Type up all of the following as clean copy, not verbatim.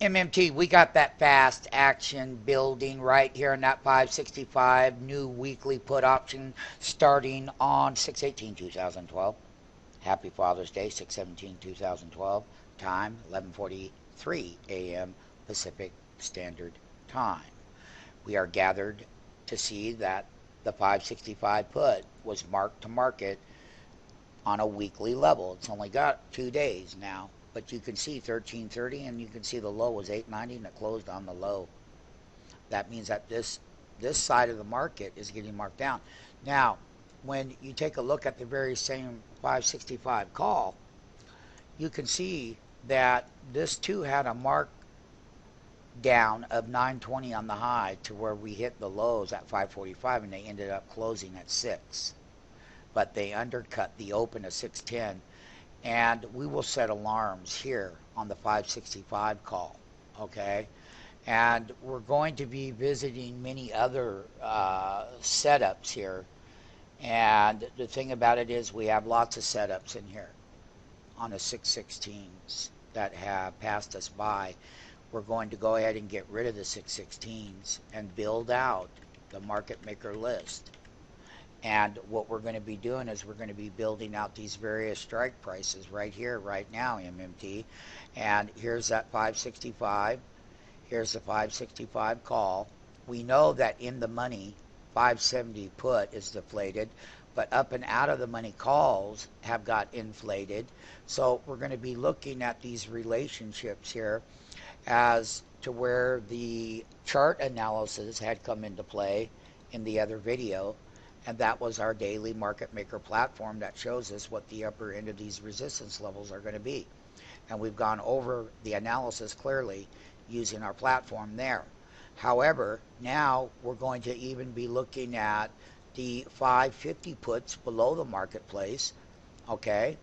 MMT, we got that fast action building right here in that 565 new weekly put option starting on 6/18/2012. Happy Father's Day, 6/17/2012. Time 11:43 a.m. Pacific Standard Time. We are gathered to see that the 565 put was marked to market on a weekly level. It's only got 2 days now, but you can see 1330 and you can see the low was 890 and it closed on the low. That means that this side of the market is getting marked down. Now, when you take a look at the very same 565 call, you can see that this too had a mark down of 920 on the high to where we hit the lows at 545 and they ended up closing at 6. But they undercut the open of 610, and we will set alarms here on the 565 call, okay? And we're going to be visiting many other setups here. And the thing about it is we have lots of setups in here on the 616s that have passed us by. We're going to go ahead and get rid of the 616s and build out the market maker list. And what we're going to be doing is we're going to be building out these various strike prices right here, right now, MMT. And here's that 565. Here's the 565 call. We know that in the money, 570 put is deflated, but up and out of the money calls have got inflated. So we're going to be looking at these relationships here as to where the chart analysis had come into play in the other video. And that was our daily market maker platform that shows us what the upper end of these resistance levels are going to be. And we've gone over the analysis clearly using our platform there. However, now we're going to even be looking at the 550 puts below the marketplace. Okay.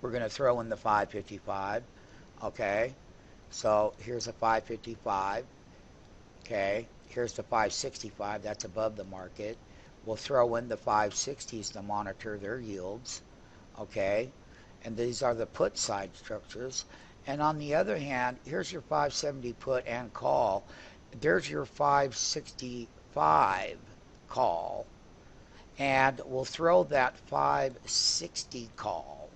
We're going to throw in the 555. Okay. So here's a 555. Okay. Here's the 565. That's above the market. We'll throw in the 560s to monitor their yields, okay? And these are the put side structures. And on the other hand, here's your 570 put and call. There's your 565 call. And we'll throw that 560 call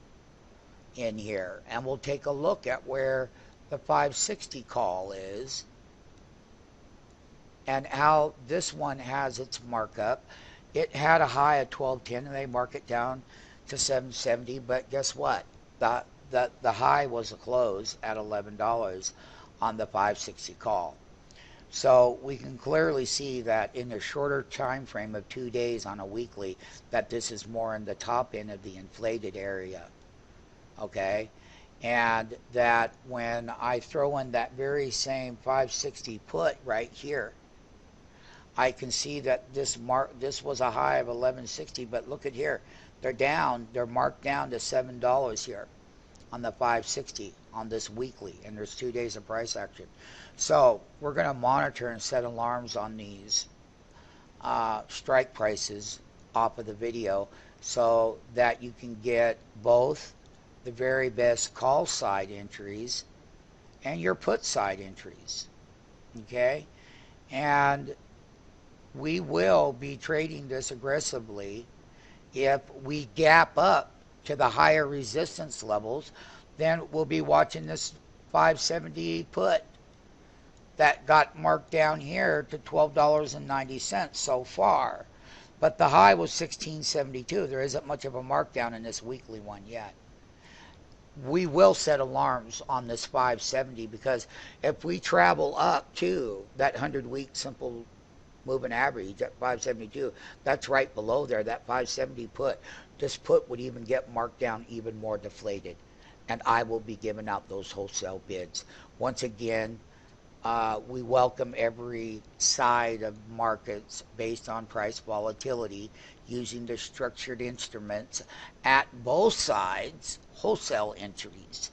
in here. And we'll take a look at where the 560 call is and how this one has its markup. It had a high of 1210 and they mark it down to 770, but guess what? The high was a close at $11 on the 560 call. So we can clearly see that in a shorter time frame of 2 days on a weekly, that this is more in the top end of the inflated area. Okay? And that when I throw in that very same 560 put right here, I can see that this was a high of 1160, but look at here. They're down. They're marked down to $7 here on the 560 on this weekly, and there's 2 days of price action. So we're going to monitor and set alarms on these strike prices off of the video so that you can get both the very best call side entries and your put side entries. Okay? And we will be trading this aggressively. If we gap up to the higher resistance levels, then we'll be watching this 570 put that got marked down here to $12.90 so far. But the high was 1672. There isn't much of a markdown in this weekly one yet. We will set alarms on this 570 because if we travel up to that 100-week simple moving average at 572, that's right below there, that 570 put. This put would even get marked down even more deflated. And I will be giving out those wholesale bids. Once again, we welcome every side of markets based on price volatility using the structured instruments at both sides, wholesale entries.